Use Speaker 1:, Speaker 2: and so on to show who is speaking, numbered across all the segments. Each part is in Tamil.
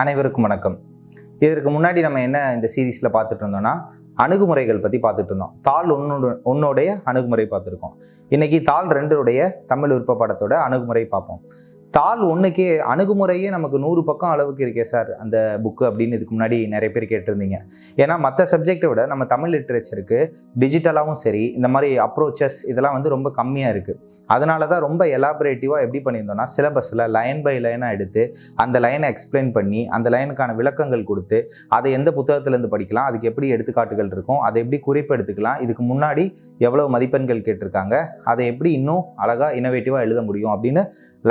Speaker 1: அனைவருக்கும் வணக்கம். இதற்கு முன்னாடி நம்ம என்ன இந்த சீரீஸில் பார்த்துட்டு இருந்தோம்னா, அணுகுமுறைகள் பற்றி பார்த்துட்டு இருந்தோம். தாள் ஒன்னுடைய அணுகுமுறை பார்த்துருக்கோம். இன்னைக்கு தாள் 2 தமிழ் விருப்ப பாடத்தோட அணுகுமுறை பார்ப்போம். தாள் 1க்கே அணுகுமுறையே நமக்கு 100 பக்கம் அளவுக்கு இருக்கே சார் அந்த புக்கு அப்படின்னு இதுக்கு முன்னாடி நிறைய பேர் கேட்டிருந்தீங்க. ஏன்னா மற்ற சப்ஜெக்டை விட நம்ம தமிழ் லிட்ரேச்சருக்கு டிஜிட்டலாகவும் சரி, இந்த மாதிரி அப்ரோச்சஸ் இதெல்லாம் வந்து ரொம்ப கம்மியாக இருக்குது. அதனால தான் ரொம்ப எலாபரேட்டிவாக எப்படி பண்ணியிருந்தோம்னா, சிலபஸில் லைன் பை லைனாக எடுத்து அந்த லைனை எக்ஸ்பிளைன் பண்ணி அந்த லைனுக்கான விளக்கங்கள் கொடுத்து அதை எந்த புத்தகத்திலேருந்து படிக்கலாம், அதுக்கு எப்படி எடுத்துக்காட்டுகள் இருக்கும், அதை எப்படி குறிப்பு எடுத்துக்கலாம், இதுக்கு முன்னாடி எவ்வளோ மதிப்பெண்கள் கேட்டிருக்காங்க, அதை எப்படி இன்னும் அழகாக இனோவேட்டிவாக எழுத முடியும் அப்படின்னு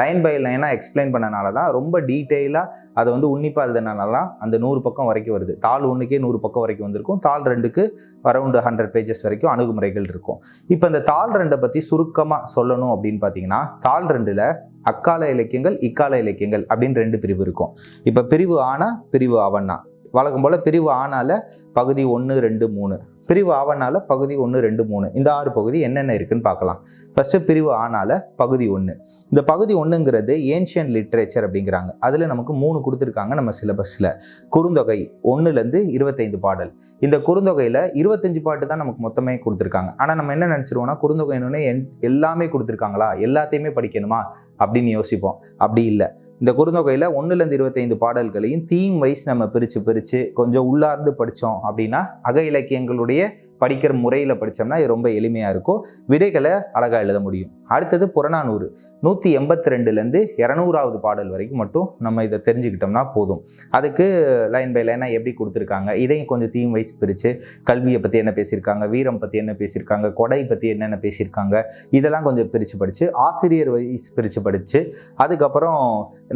Speaker 1: லைன் பை லைனாக எக்ஸ்பிளைன் பண்ணனால தான் ரொம்ப டீட்டெயிலாக அதை வந்து உன்னிப்பாக எழுதுனால தான் அந்த 100 பக்கம் வரைக்கும் வருது. தாள் 1க்கே 100 பக்கம் வரைக்கும் வந்திருக்கும். தாள் 2க்கு அரௌண்ட் 100 பேஜஸ் வரைக்கும் அணுகுமுறைகள் இருக்கும். இப்போ இந்த தாள் 2 பற்றி சுருக்கமாக சொல்லணும் அப்படின்னு பார்த்தீங்கன்னா, தாள் 2ல் அக்கால இலக்கியங்கள், இக்கால இலக்கியங்கள் அப்படின்னு 2 பிரிவு இருக்கும். இப்போ பிரிவு ஆனா, பிரிவு ஆவண்ணா. வழக்கம் போல் பிரிவு ஆனால பகுதி 1, 2, 3, பிரிவு ஆவனால பகுதி 1, 2, 3, இந்த 6 பகுதி என்னென்ன இருக்குன்னு பார்க்கலாம். ஃபர்ஸ்ட் பிரிவு ஆனால பகுதி 1. இந்த பகுதி 1ங்கிறது ஏன்ஷியன்ட் லிட்ரேச்சர் அப்படிங்கிறாங்க. அதில் நமக்கு 3 கொடுத்துருக்காங்க நம்ம சிலபஸில். குறுந்தொகை 1லேருந்து 25 பாடல். இந்த குறுந்தொகையில் 25 பாட்டு தான் நமக்கு மொத்தமே கொடுத்துருக்காங்க. ஆனால் நம்ம என்ன நினச்சிருவோம்னா, குறுந்தொகைன்னு எல்லாமே கொடுத்துருக்காங்களா, எல்லாத்தையுமே படிக்கணுமா அப்படின்னு யோசிப்போம். அப்படி இல்லை. இந்த குறுந்தொகையில் 1லேருந்து 25 பாடல்களையும் தீம் வைஸ் நம்ம பிரித்து கொஞ்சம் உள்ளார்ந்து படித்தோம் அப்படின்னா, அக இலக்கியங்களுடைய படிக்கிற முறையில் படித்தோம்னா இது ரொம்ப எளிமையாக இருக்கும். விடைகளை அழகாக எழுத முடியும். அடுத்தது புறநானூறு 182லேருந்து 200வது பாடல் வரைக்கும் மட்டும் நம்ம இதை தெரிஞ்சுக்கிட்டோம்னா போதும். அதுக்கு லைன் பை லைனாக எப்படி கொடுத்துருக்காங்க, இதையும் கொஞ்சம் தீம் வைஸ் பிரித்து கல்வியை பற்றி என்ன பேசியிருக்காங்க, வீரம் பற்றி என்ன பேசியிருக்காங்க, கொடை பற்றி என்னென்ன பேசியிருக்காங்க, இதெல்லாம் கொஞ்சம் பிரித்து படித்து ஆசிரியர் வைஸ் பிரித்து படித்து அதுக்கப்புறம்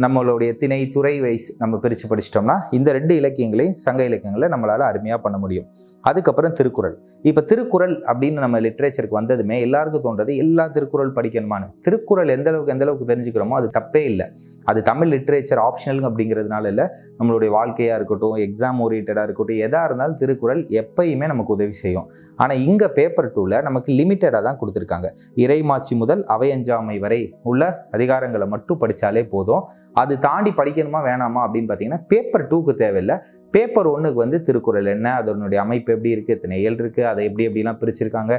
Speaker 1: நம்மளுடைய திணை துறை வைஸ் நம்ம பிரித்து படிச்சிட்டோம்னா இந்த 2 இலக்கியங்களையும் சங்க இலக்கியங்களை நம்மளால் அருமையாக பண்ண முடியும். அதுக்கப்புறம் திருக்குறள். இப்போ திருக்குறள் அப்படின்னு நம்ம லிட்ரேச்சருக்கு வந்ததுமே எல்லாருக்கும் தோன்றது எல்லா திருக்குறள் படிக்கணுமான்னு. திருக்குறள் எந்த அளவுக்கு தெரிஞ்சுக்கிறோமோ அது தப்பே இல்லை. அது தமிழ் லிட்ரேச்சர் ஆப்ஷனல் அப்படிங்கிறதுனால இல்லை, நம்மளுடைய வாழ்க்கையாக இருக்கட்டும், எக்ஸாம் ஓரியன்டாக இருக்கட்டும், எதாக இருந்தாலும் திருக்குறள் எப்பயுமே நமக்கு உதவி செய்யும். ஆனால் இங்கே பேப்பர் 2ல் நமக்கு லிமிட்டடாக தான் கொடுத்துருக்காங்க. இறைமாட்சி முதல் அவையஞ்சாமை வரை உள்ள அதிகாரங்களை மட்டும் படித்தாலே போதும். அது தாண்டி படிக்கணுமா வேணாமா அப்படின்னு பார்த்தீங்கன்னா பேப்பர் 2க்கு தேவையில்லை. பேப்பர் 1க்கு வந்து திருக்குறள் என்ன, அதனுடைய அமைப்பு எப்படி இருக்குது, எத்தனை இயல் இருக்குது, அதை எப்படிலாம் பிரிச்சிருக்காங்க,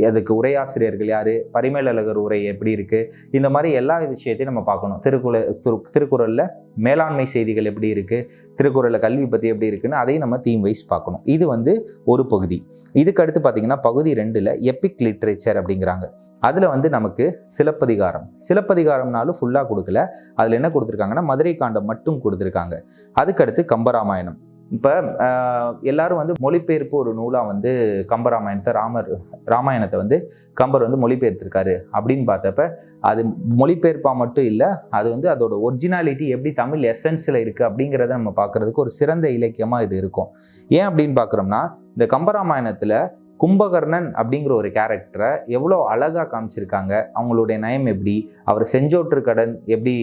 Speaker 1: அதுக்கு உரையாசிரியர்கள் யார், பரிமேலழகர் உரை எப்படி இருக்குது, இந்த மாதிரி எல்லா விஷயத்தையும் நம்ம பார்க்கணும். திருக்குறளில் மேலாண்மை செய்திகள் எப்படி இருக்குது, திருக்குறளில் கல்வி பற்றி எப்படி இருக்குன்னு அதையும் நம்ம தீம் வைஸ் பார்க்கணும். இது வந்து ஒரு பகுதி. இதுக்கு அடுத்து பார்த்தீங்கன்னா பகுதி 2ல் எபிக் லிட்ரேச்சர் அப்படிங்கிறாங்க. அதில் வந்து நமக்கு சிலப்பதிகாரம்னாலும் ஃபுல்லாக கொடுக்கல. அதில் என்ன கொடுத்துருக்காங்கன்னா மதுரை காண்டம் மட்டும் கொடுத்துருக்காங்க. அதுக்கடுத்து கம்பராமாயணம். இப்போ எல்லாரும் வந்து மொழிபெயர்ப்பு ஒரு நூலாக வந்து ராமாயணத்தை வந்து கம்பர் வந்து மொழிபெயர்த்திருக்காரு அப்படின்னு பார்த்தப்ப அது மொழிபெயர்ப்பாக மட்டும் இல்லை, அது வந்து அதோட ஒரிஜினாலிட்டி எப்படி தமிழ் எசன்ஸில் இருக்குது அப்படிங்கிறத நம்ம பார்க்குறதுக்கு ஒரு சிறந்த இலக்கியமாக இது இருக்கும். ஏன் அப்படின்னு பார்க்குறோம்னா, இந்த கம்பராமாயணத்தில் கும்பகர்ணன் அப்படிங்கிற ஒரு கேரக்டரை எவ்வளோ அழகாக காமிச்சிருக்காங்க. அவங்களுடைய நயம் எப்படி, அவர் செஞ்சோற்று கடன் எப்படி,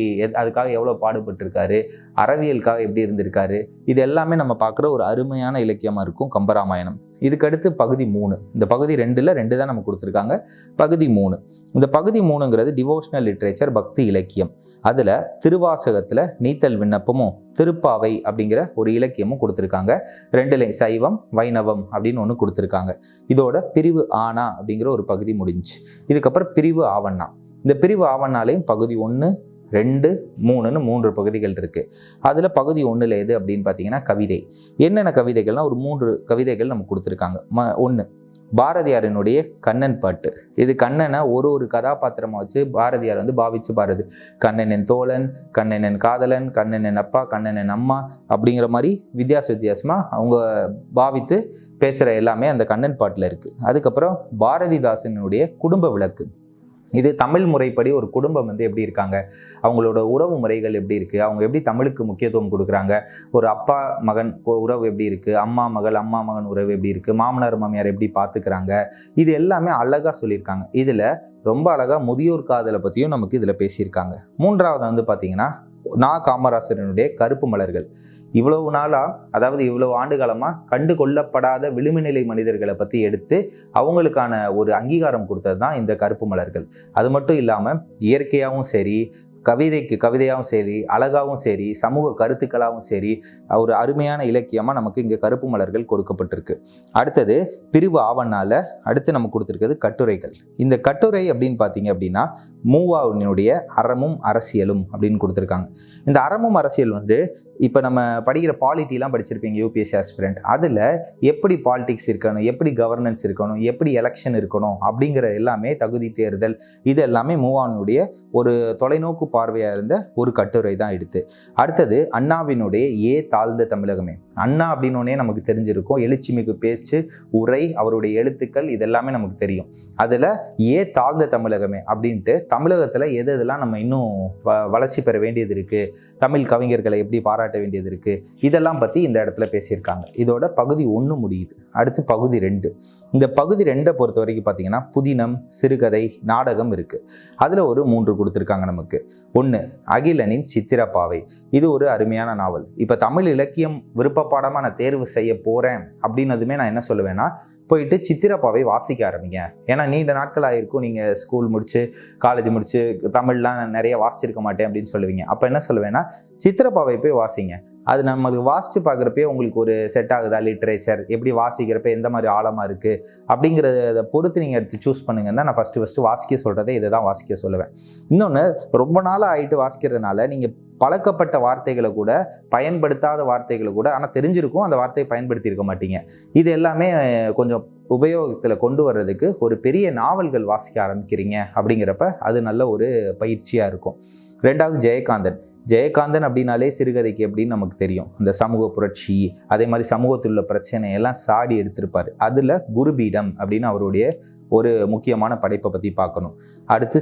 Speaker 1: அதுக்காக எவ்வளோ பாடுபட்டிருக்காரு, அறவியலுக்காக எப்படி இருந்திருக்காரு, இது எல்லாமே நம்ம பார்க்குற ஒரு அருமையான இலக்கியமாக இருக்கும் கம்பராமாயணம். இதுக்கடுத்து பகுதி 3. இந்த பகுதி 2ல் 2 தான் நம்ம கொடுத்துருக்காங்க. பகுதி 3. இந்த பகுதி 3ங்கிறது டிவோஷனல் லிட்ரேச்சர், பக்தி இலக்கியம். அதில் திருவாசகத்தில் நீத்தல் விண்ணப்பமும் திருப்பாவை அப்படிங்கிற ஒரு இலக்கியமும் கொடுத்துருக்காங்க. 2லையும் சைவம் வைணவம் அப்படின்னு ஒன்று கொடுத்துருக்காங்க. இதோட பிரிவு ஆனா அப்படிங்கிற ஒரு பகுதி முடிஞ்சு. இதுக்கப்புறம் பிரிவு ஆவண்ணா. இந்த பிரிவு ஆவண்ணாலையும் பகுதி 1, 2, 3ன்னு 3 பகுதிகள் இருக்குது. அதில் பகுதி 1ல் எது அப்படின்னு பார்த்தீங்கன்னா கவிதை. என்னென்ன கவிதைகள்னால் ஒரு 3 கவிதைகள் நம்ம கொடுத்துருக்காங்க. 1 பாரதியாரினுடைய கண்ணன் பாட்டு. இது கண்ணனை ஒரு கதாபாத்திரமாக வச்சு பாரதியார் வந்து பாவிச்சு பாருது. கண்ணன் என் தோழன், கண்ணன் என் காதலன், கண்ணன் என் அப்பா, கண்ணன் என் அம்மா அப்படிங்கிற மாதிரி வித்தியாசமாக அவங்க பாவித்து பேசுகிற எல்லாமே அந்த கண்ணன் பாட்டில் இருக்குது. அதுக்கப்புறம் பாரதிதாசனுடைய குடும்ப விளக்கு. இது தமிழ் முறைப்படி ஒரு குடும்பம் வந்து எப்படி இருக்காங்க, அவங்களோட உறவு முறைகள் எப்படி இருக்குது, அவங்க எப்படி தமிழுக்கு முக்கியத்துவம் கொடுக்குறாங்க, ஒரு அப்பா மகன் உறவு எப்படி இருக்குது, அம்மா மகன் உறவு எப்படி இருக்குது, மாமனார் மாமியார் எப்படி பார்த்துக்கிறாங்க, இது எல்லாமே அழகாக சொல்லியிருக்காங்க. இதில் ரொம்ப அழகாக முதியோர் காதலை பற்றியும் நமக்கு இதில் பேசியிருக்காங்க. 3வது வந்து பார்த்திங்கன்னா காமராசரனுடைய கருப்பு மலர்கள். இவ்வளவு நாளாக, அதாவது இவ்வளவு ஆண்டு காலமாக கண்டு கொள்ளப்படாத விளிம்புநிலை மனிதர்களை பற்றி எடுத்து அவங்களுக்கான ஒரு அங்கீகாரம் கொடுத்தது தான் இந்த கருப்பு மலர்கள். அது மட்டும் இல்லாமல் இயற்கையாகவும் சரி, கவிதைக்கு கவிதையாகவும் சரி, அழகாகவும் சரி, சமூக கருத்துக்களாகவும் சரி, ஒரு அருமையான இலக்கியமாக நமக்கு இங்கே கருப்பு மலர்கள் கொடுக்கப்பட்டிருக்கு. அடுத்தது பிரிவு ஆவணால அடுத்து நமக்கு கொடுத்துருக்கிறது கட்டுரைகள். இந்த கட்டுரை அப்படின்னு பார்த்தீங்க அப்படின்னா மூவாவினுடைய அறமும் அரசியலும் அப்படின்னு கொடுத்துருக்காங்க. இந்த அறமும் அரசியல் வந்து இப்போ நம்ம படிக்கிற பாலிட்டிலாம் படிச்சிருப்பீங்க யூபிஎஸ்சி ஆஸ்பிரண்ட். அதில் எப்படி பாலிடிக்ஸ் இருக்கணும், எப்படி கவர்னன்ஸ் இருக்கணும், எப்படி எலெக்ஷன் இருக்கணும் அப்படிங்கிற எல்லாமே, தகுதி தேர்தல், இது எல்லாமே மூவாவினுடைய ஒரு தொலைநோக்கு பார்வையாக இருந்த ஒரு கட்டுரை தான் எடுத்து. அடுத்தது அண்ணாவினுடைய தாழ்ந்த தமிழகமே. அண்ணா அப்படின்னோடனே நமக்கு தெரிஞ்சிருக்கும், எழுச்சிமிகு பேச்சு, உரை, அவருடைய எழுத்துக்கள், இதெல்லாமே நமக்கு தெரியும். அதில் தாழ்ந்த தமிழகமே அப்படின்ட்டு தமிழகத்தில் எது எதெல்லாம் நம்ம இன்னும் வளர்ச்சி பெற வேண்டியது இருக்குது, தமிழ் கவிஞர்களை எப்படி பாராட்ட வேண்டியது இருக்குது, இதெல்லாம் பற்றி இந்த இடத்துல பேசியிருக்காங்க. இதோட பகுதி 1 முடியுது. அடுத்து பகுதி 2. இந்த பகுதி 2 பொறுத்த வரைக்கும் பார்த்தீங்கன்னா புதினம், சிறுகதை, நாடகம் இருக்குது. அதில் ஒரு 3 கொடுத்துருக்காங்க நமக்கு. 1 அகிலனின் சித்திரப்பாவை. இது ஒரு அருமையான நாவல். இப்போ தமிழ் இலக்கியம் விருப்பப்பாடமாக நான் தேர்வு செய்ய போகிறேன் அப்படின்னதுமே நான் என்ன சொல்லுவேன்னா, போயிட்டு சித்திரப்பாவை வாசிக்க ஆரம்பிங்க. ஏன்னா நீண்ட நாட்கள் ஆகிருக்கும், நீங்கள் ஸ்கூல் முடிச்சு காலேஜ் முடிச்சு தமிழ்லாம் நிறைய வாசிச்சிருக்க மாட்டேன் அப்படின்னு சொல்லுவீங்க. அப்போ என்ன சொல்லுவேன்னா, சித்திரப்பாவை போய் வாசிங்க. அது நம்மளுக்கு வாசித்து பார்க்குறப்பே உங்களுக்கு ஒரு செட் ஆகுதா, லிட்ரேச்சர் எப்படி வாசிக்கிறப்ப எந்த மாதிரி ஆழமாக இருக்குது அப்படிங்கிறத பொறுத்து நீங்கள் எடுத்து சூஸ் பண்ணுங்கன்னா தான் நான் ஃபஸ்ட்டு வாசிக்க சொல்கிறதே இதை தான் வாசிக்க சொல்லுவேன். இன்னொன்று, ரொம்ப நாளாக ஆகிட்டு வாசிக்கிறதுனால நீங்கள் பழக்கப்பட்ட வார்த்தைகளை கூட, பயன்படுத்தாத வார்த்தைகளை கூட, ஆனால் தெரிஞ்சிருக்கும் அந்த வார்த்தையை பயன்படுத்தியிருக்க மாட்டீங்க. இது எல்லாமே கொஞ்சம் உபயோகத்தில் கொண்டு வர்றதுக்கு ஒரு பெரிய நாவல்கள் வாசிக்க ஆரம்பிக்கிறீங்க அப்படிங்கிறப்ப அது நல்ல ஒரு பயிற்சியாக இருக்கும். 2வது ஜெயகாந்தன் அப்படின்னாலே சிறுகதைக்கு எப்படின்னு நமக்கு தெரியும். இந்த சமூக புரட்சி, அதே மாதிரி சமூகத்தில் உள்ள பிரச்சனையெல்லாம் சாடி எடுத்திருப்பார். அதில் குருபீடம் அப்படின்னு அவருடைய ஒரு முக்கியமான படைப்பை பற்றி பார்க்கணும். அடுத்து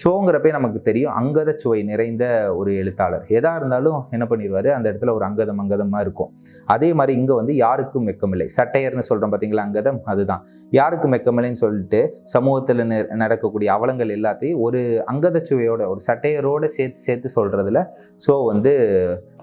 Speaker 1: சோங்கிறப்பே நமக்கு தெரியும், அங்கத சுவை நிறைந்த ஒரு எழுத்தாளர். எதாக இருந்தாலும் என்ன பண்ணிடுவார், அந்த இடத்துல ஒரு அங்கதமாக இருக்கும். அதே மாதிரி இங்கே வந்து யாருக்கும் வெக்கமில்லை, சட்டையர்னு சொல்கிறோம் பார்த்தீங்களா, அங்கதம் அதுதான். யாருக்கும் வெக்கமில்லைன்னு சொல்லிட்டு சமூகத்தில் நடக்கக்கூடிய அவலங்கள் எல்லாத்தையும் ஒரு அங்கத சுவையோட, ஒரு சட்டையரோடு சேர்த்து சொல்கிறதுல வந்து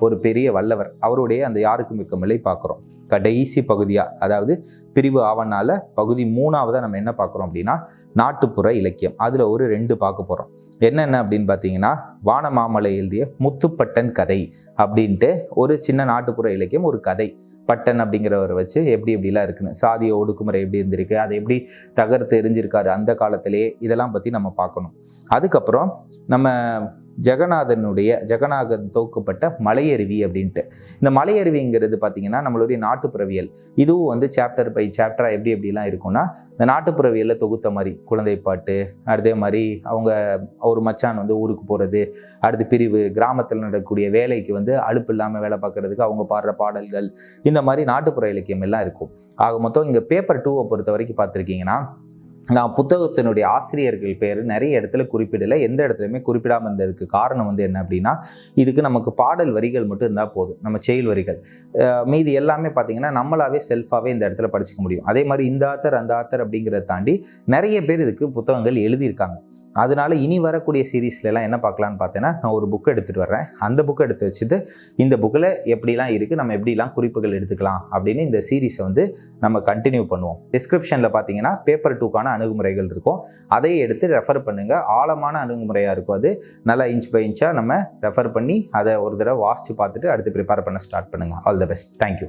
Speaker 1: ஒரு பெரிய வல்லவர். அவருடைய அந்த யாருக்கும் வெக்கமில்லை பார்க்குறோம். கடைசி பகுதியாக, அதாவது பிரிவு ஆவணால பகுதி 3ஆவதாக நம்ம என்ன பார்க்குறோம் அப்படின்னா நாட்டுப்புற இலக்கியம். அதில் ஒரு 2 பார்க்க போகிறோம். என்னென்ன அப்படின்னு பார்த்தீங்கன்னா, வானமாமலை எழுதிய முத்துப்பட்டன் கதை அப்படின்ட்டு ஒரு சின்ன நாட்டுப்புற இலக்கியம், ஒரு கதை. பட்டன் அப்படிங்கிறவரை வச்சு எப்படிலாம் இருக்குன்னு, சாதிய ஒடுக்குமுறை எப்படி இருந்திருக்கு, அதை எப்படி தகர்த்து எரிஞ்சிருக்காரு அந்த காலத்திலே, இதெல்லாம் பற்றி நம்ம பார்க்கணும். அதுக்கப்புறம் நம்ம ஜெகநாதன் தொகுக்கப்பட்ட மலையருவி அப்படின்ட்டு. இந்த மலையருவிங்கிறது பார்த்தீங்கன்னா நம்மளுடைய நாட்டுப்புறவியல். இதுவும் வந்து சாப்டர் பை சாப்டராக எப்படிலாம் இருக்கும்னா, இந்த நாட்டுப்புறவியலில் தொகுத்த மாதிரி குழந்தை பாட்டு, அதே மாதிரி அவங்க ஒரு மச்சான் வந்து ஊருக்கு போகிறது, அடுத்து பிரிவு, கிராமத்தில் நடக்கக்கூடிய வேலைக்கு வந்து அலுப்பு இல்லாமல் வேலை பார்க்குறதுக்கு அவங்க பாடுற பாடல்கள், இந்த மாதிரி நாட்டுப்புற இலக்கியம் எல்லாம் இருக்கும். ஆக மொத்தம் இங்கே பேப்பர் 2 பொறுத்த வரைக்கும் பார்த்துருக்கீங்கன்னா, நான் புத்தகத்தினுடைய ஆசிரியர்கள் பேர் நிறைய இடத்துல குறிப்பிடலை, எந்த இடத்துலையுமே குறிப்பிடாமல் இருந்ததுக்கு காரணம் வந்து என்ன அப்படின்னா, இதுக்கு நமக்கு பாடல் வரிகள் மட்டும் இருந்தால் போதும், நம்ம செயல் வரிகள். மீதி எல்லாமே பார்த்தீங்கன்னா நம்மளாவே செல்ஃபாகவே இந்த இடத்துல படிச்சுக்க முடியும். அதே மாதிரி இந்த ஆத்தர் அந்த ஆத்தர் அப்படிங்கிறத தாண்டி நிறைய பேர் இதுக்கு புத்தகங்கள் எழுதியிருக்காங்க. அதனால இனி வரக்கூடிய சீரீஸ்லாம் என்ன பார்க்கலான்னு பார்த்தேன்னா, நான் ஒரு புக்கை எடுத்துகிட்டு வர்றேன். அந்த புக்கை எடுத்து வச்சுட்டு இந்த புக்கில் எப்படிலாம் இருக்குது, நம்ம எப்படிலாம் குறிப்புகள் எடுத்துக்கலாம் அப்படின்னு இந்த சீரீஸை வந்து நம்ம கண்டினியூ பண்ணுவோம். டிஸ்கிரிப்ஷனில் பார்த்தீங்கன்னா பேப்பர் 2க்கான அணுகுமுறைகள் இருக்கும். அதையே எடுத்து ரெஃபர் பண்ணுங்கள். ஆழமான அணுகுமுறையாக இருக்கும். அது நல்லா இன்ச் பை இன்ச்சாக நம்ம ரெஃபர் பண்ணி அதை ஒரு தடவை வாசித்து பார்த்துட்டு அடுத்து ப்ரிப்பேர் பண்ண ஸ்டார்ட் பண்ணுங்கள். All the best. தேங்க்யூ.